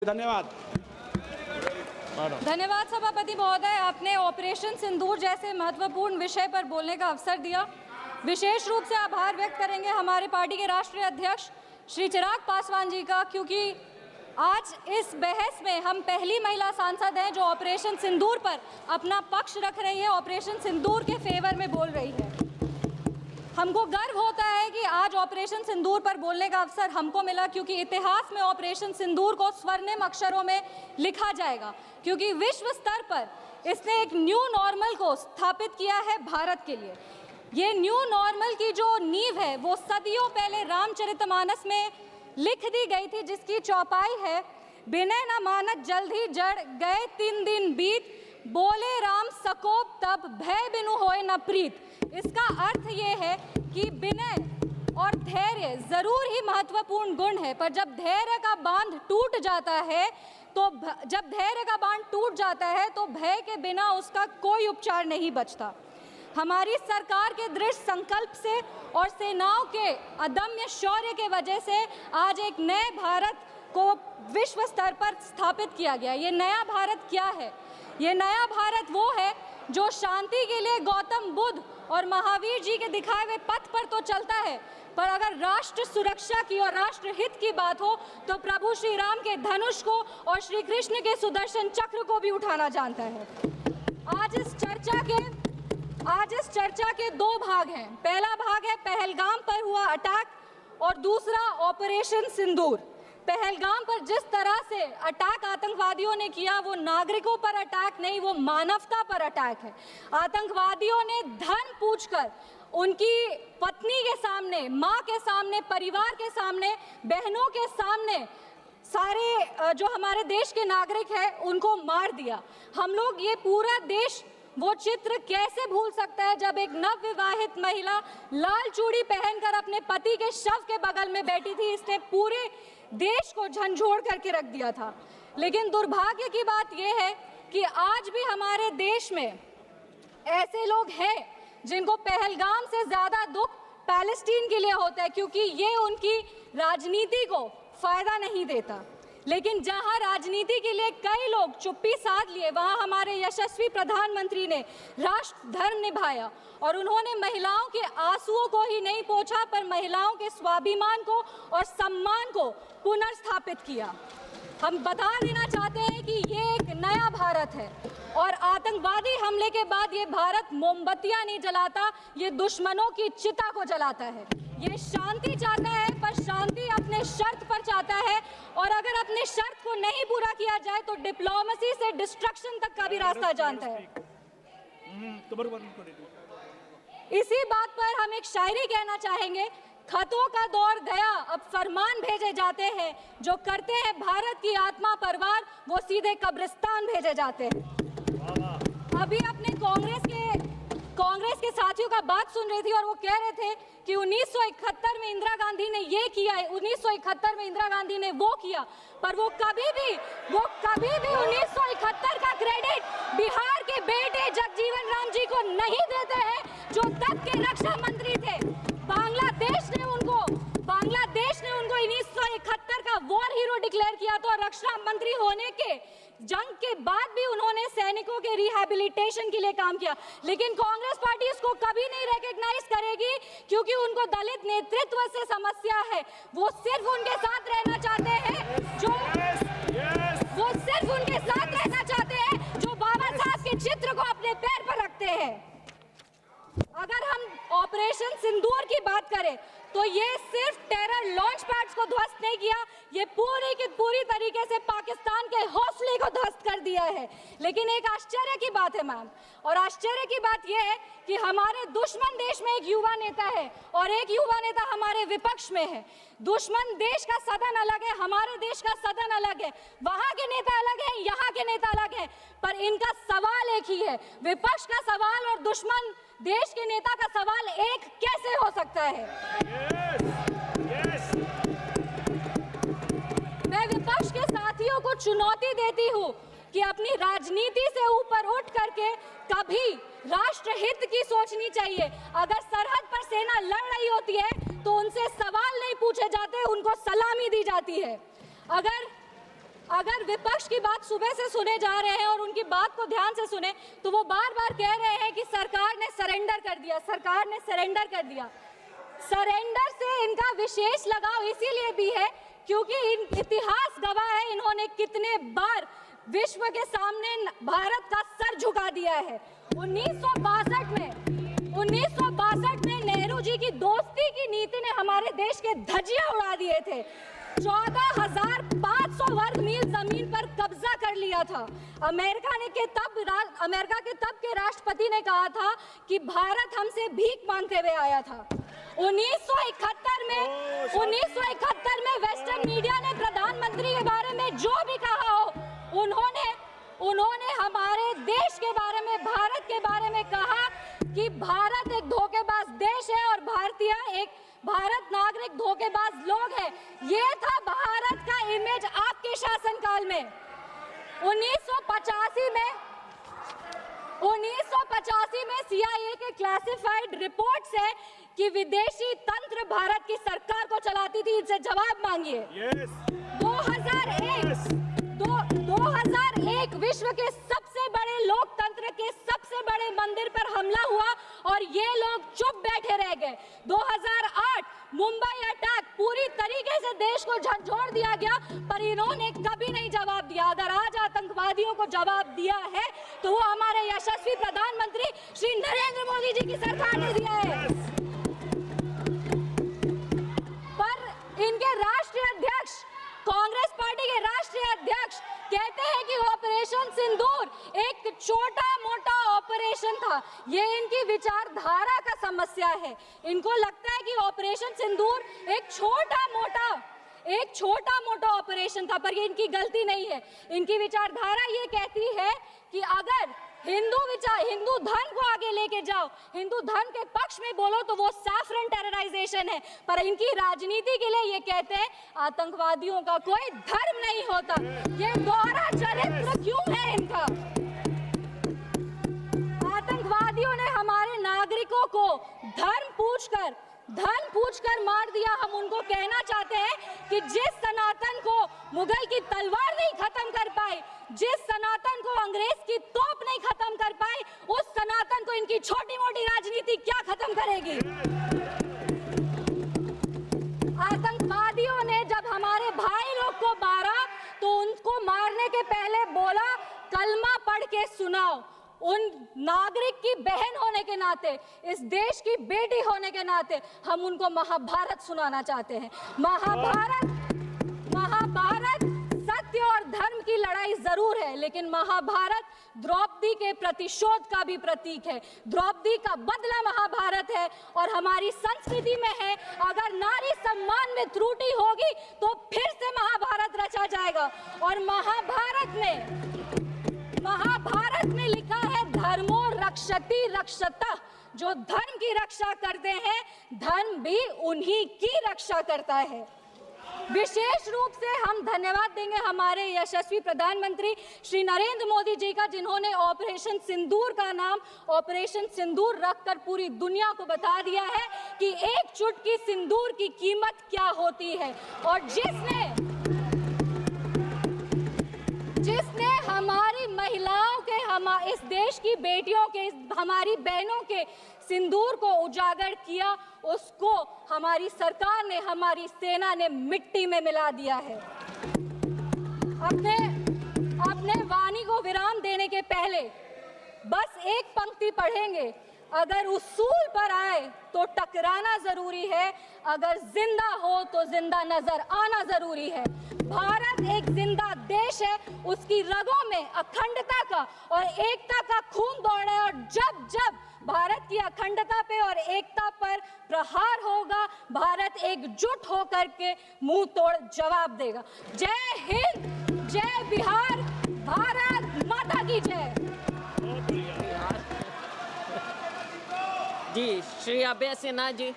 धन्यवाद। धन्यवाद सभापति महोदय, आपने ऑपरेशन सिंदूर जैसे महत्वपूर्ण विषय पर बोलने का अवसर दिया। विशेष रूप से आभार व्यक्त करेंगे हमारे पार्टी के राष्ट्रीय अध्यक्ष श्री चिराग पासवान जी का, क्योंकि आज इस बहस में हम पहली महिला सांसद हैं जो ऑपरेशन सिंदूर पर अपना पक्ष रख रही है, ऑपरेशन सिंदूर के फेवर में बोल रही है। हमको गर्व होता है कि आज ऑपरेशन सिंदूर पर बोलने का अवसर हमको मिला, क्योंकि इतिहास में ऑपरेशन सिंदूर को स्वर्णिम अक्षरों में लिखा जाएगा, क्योंकि विश्व स्तर पर इसने एक न्यू नॉर्मल को स्थापित किया है भारत के लिए। ये न्यू नॉर्मल की जो नींव है वो सदियों पहले रामचरितमानस में लिख दी गई थी, जिसकी चौपाई है, बिनय न मानत जल्द ही जड़ गए 3 दिन बीत, बोले राम सकोप तब भय बिनु होए न प्रीत। इसका अर्थ ये है कि विनय और धैर्य जरूर ही महत्वपूर्ण गुण है, पर जब धैर्य का बांध टूट जाता है तो भय के बिना उसका कोई उपचार नहीं बचता। हमारी सरकार के दृढ़ संकल्प से और सेनाओं के अदम्य शौर्य के वजह से आज एक नए भारत को विश्व स्तर पर स्थापित किया गया। ये नया भारत क्या है? ये नया भारत वो है जो शांति के लिए गौतम बुद्ध और महावीर जी के दिखाए हुए पथ पर तो चलता है, पर अगर राष्ट्र सुरक्षा की और राष्ट्र हित की बात हो तो प्रभु श्री राम के धनुष को और श्री कृष्ण के सुदर्शन चक्र को भी उठाना जानता है। आज इस चर्चा के 2 भाग हैं। पहला भाग है पहलगाम पर हुआ अटैक और दूसरा ऑपरेशन सिंदूर। पहलगाम पर जिस तरह से अटैक आतंकवादियों ने किया वो नागरिकों पर अटैक नहीं, वो मानवता पर अटैक है। आतंकवादियों ने धर्म पूछकर उनकी पत्नी के सामने, माँ के सामने, परिवार के सामने, बहनों के सामने सारे जो हमारे देश के नागरिक हैं उनको मार दिया। हम लोग ये पूरा देश वो चित्र कैसे भूल सकता है जब एक नवविवाहित महिला लाल चूड़ी पहनकर अपने पति के शव के बगल में बैठी थी। इसने पूरे देश को झंझोड़ करके रख दिया था। लेकिन दुर्भाग्य की बात यह है कि आज भी हमारे देश में ऐसे लोग हैं जिनको पहलगाम से ज्यादा दुख पैलेस्टीन के लिए होता है, क्योंकि ये उनकी राजनीति को फायदा नहीं देता। लेकिन जहां राजनीति के लिए कई लोग चुप्पी साध लिए, वहां हमारे यशस्वी प्रधानमंत्री ने राष्ट्र धर्म निभाया और उन्होंने महिलाओं के आंसुओं को ही नहीं पोंछा, पर महिलाओं के स्वाभिमान को और सम्मान को पुनर्स्थापित किया। हम बता देना चाहते हैं कि ये एक नया भारत है और आतंकवादी हमले के बाद ये भारत मोमबत्तियां नहीं जलाता, ये दुश्मनों की चिता को जलाता है। ये शांति चाहता है, पर शांति अपने शर्त पर चाहता है, और अगर अपने शर्त को नहीं पूरा किया जाए तो डिप्लोमेसी से डिस्ट्रक्शन तक का भी रास्ता जानता है। इसी बात पर हम एक शायरी कहना चाहेंगे, खतों का दौर गया अब फरमान भेजे जाते हैं, जो करते हैं भारत की आत्मा परवार वो सीधे कब्रिस्तान भेजे जाते हैं। अभी अपने कांग्रेस के साथियों का बात सुन रही थी और वो कह रहे थे कि 1971 में इंदिरा गांधी ने ये किया है, 1971 में इंदिरा गांधी ने वो किया, पर वो कभी भी 1971 का क्रेडिट बिहार के बेटे जगजीवन राम जी को नहीं देते हैं, जो तब के रक्षा मंत्री थे। बांग्लादेश ने उनको 1971 का वॉर हीरो डिक्लेयर किया था, और रक्षा मंत्री होने के जंग के बाद भी उन्होंने सैनिकों के रिहैबिलिटेशन के लिए काम किया। लेकिन कांग्रेस पार्टी इसको कभी नहीं रिकॉग्नाइज करेगी, क्योंकि उनको दलित नेतृत्व से समस्या है। वो सिर्फ उनके साथ रहना चाहते हैं जो बाबा साहब के चित्र को अपने पैर पर रखते हैं। अगर हम ऑपरेशन सिंदूर की बात करें तो ये सिर्फ टेरर लॉन्च पैड्स को ध्वस्त नहीं किया, ये पूरी की पूरी तरीके से पाकिस्तान के हौसले को ध्वस्त कर दिया है। लेकिन एक आश्चर्य की बात है मैम, और आश्चर्य की बात यह है कि हमारे दुश्मन देश में एक युवा नेता है और एक युवा नेता हमारे विपक्ष में है। दुश्मन देश का सदन अलग है, हमारे देश का सदन अलग है, वहां के नेता अलग है, यहाँ के नेता अलग है, पर इनका सवाल एक ही है। विपक्ष का सवाल और दुश्मन देश के नेता का सवाल एक कैसे हो सकता है? मैं विपक्ष के साथियों को चुनौती देती हूँ कि अपनी राजनीति से ऊपर उठ करके कभी राष्ट्र हित की सोचनी चाहिए। अगर सरहद पर सेना लड़ रही होती है तो उनसे सवाल नहीं पूछे जाते, उनको सलामी दी जाती है। अगर अगर विपक्ष की बात सुबह से सुने जा रहे हैं और उनकी बात को ध्यान से सुने तो वो बार बार कह रहे हैं कि सरकार ने सरेंडर कर दिया, सरकार ने सरेंडर कर दिया। सरेंडर से इनका विशेष लगाव इसीलिए भी है क्योंकि इतिहास गवाह है इन्होंने कितने बार विश्व के सामने भारत का सर झुका दिया है। 1962 में नेहरू जी की दोस्ती की नीति ने हमारे देश के धज्जियां उड़ा दिए थे। 14,500 वर्ग मील जमीन पर कब्जा कर लिया था। अमेरिका के तब के राष्ट्रपति ने कहा था कि भारत हमसे भीख मांगते हुए आया था। 1971 में वेस्टर्न मीडिया ने प्रधानमंत्री के बारे में जो भी कहा हो, उन्होंने हमारे देश के बारे में, भारत के बारे में कहा कि भारत एक धोखेबाज देश है और भारत नागरिक धोखेबाज लोग हैं। ये था भारत का इमेज आपके शासनकाल में। 1985 में CIA के क्लासिफाइड रिपोर्ट्स है कि विदेशी तंत्र भारत की सरकार को चलाती थी। इनसे जवाब मांगिए। 2001 विश्व के सबसे बड़े लोकतंत्र के सबसे बड़े मंदिर पर हमला हुआ और ये लोग चुप बैठे रह गए। 2008 मुंबई अटैक, पूरी तरीके से देश को झंझोड़ दिया गया, पर इन्होंने कभी नहीं जवाब दिया। अगर आज आतंकवादियों को जवाब दिया है तो वो हमारे यशस्वी प्रधानमंत्री श्री नरेंद्र मोदी जी की सरकार ने दिया है। पर इनके राष्ट्रीय अध्यक्ष, कांग्रेस पार्टी के राष्ट्रीय अध्यक्ष कहते हैं कि ऑपरेशन सिंदूर एक छोटा मोटा ऑपरेशन था। ये इनकी विचारधारा का समस्या है। इनको लगता है कि ऑपरेशन सिंदूर एक छोटा मोटा ऑपरेशन था, पर ये इनकी गलती नहीं है। इनकी विचारधारा ये कहती है कि अगर हिंदू धर्म को आगे लेके जाओ, हिंदू धर्म के पक्ष में बोलो तो वो सैफरन टेरराइजेशन है। पर इनकी राजनीति के लिए ये कहते हैं आतंकवादियों का कोई धर्म नहीं होता। ये दोहरा चरित्र क्यों है इनका? आतंकवादियों ने हमारे नागरिकों को धर्म पूछकर मार दिया। हम उनको कहना चाहते हैं कि जिस सनातन को मुगल की तलवार नहीं खत्म कर पाई, जिस सनातन को अंग्रेज की तोप नहीं खत्म कर पाई, उस सनातन को इनकी छोटी मोटी राजनीति क्या खत्म करेगी? आतंकवादियों ने जब हमारे भाई लोग को मारा तो उनको मारने के पहले बोला कलमा पढ़ के सुनाओ। उन नागरिक की बहन होने के नाते, इस देश की बेटी होने के नाते हम उनको महाभारत सुनाना चाहते हैं। महाभारत सत्य और धर्म की लड़ाई जरूर है, लेकिन महाभारत द्रौपदी के प्रतिशोध का भी प्रतीक है। द्रौपदी का बदला महाभारत है और हमारी संस्कृति में है। अगर नारी सम्मान में त्रुटि होगी तो फिर से महाभारत रचा जाएगा। और महाभारत में लिखा है धर्मो रक्षति रक्षतः। जो धर्म की रक्षा करते हैं, धर्म भी उन्हीं की रक्षा करता है। विशेष रूप से हम धन्यवाद देंगे हमारे यशस्वी प्रधानमंत्री श्री नरेंद्र मोदी जी का, जिन्होंने ऑपरेशन सिंदूर का नाम ऑपरेशन सिंदूर रखकर पूरी दुनिया को बता दिया है कि एक चुटकी सिंदूर की कीमत क्या होती है। और जिसने हमारी महिलाओं के, इस देश की बेटियों के, हमारी बहनों के सिंदूर को उजागर किया, उसको हमारी सरकार ने, हमारी सेना ने मिट्टी में मिला दिया है। अपने वाणी को विराम देने के पहले बस एक पंक्ति पढ़ेंगे। अगर उसूल पर आए तो टकराना जरूरी है, अगर जिंदा हो तो जिंदा नजर आना जरूरी है। भारत एक जिंदा देश है, उसकी रगों में अखंडता का और एकता का खून दौड़ा है। और जब जब भारत की अखंडता पे और एकता पर प्रहार होगा, भारत एकजुट होकर के मुंह तोड़ जवाब देगा। जय हिंद, जय बिहार, भारत माता की जय। जी, श्री अभय सिन्हा जी।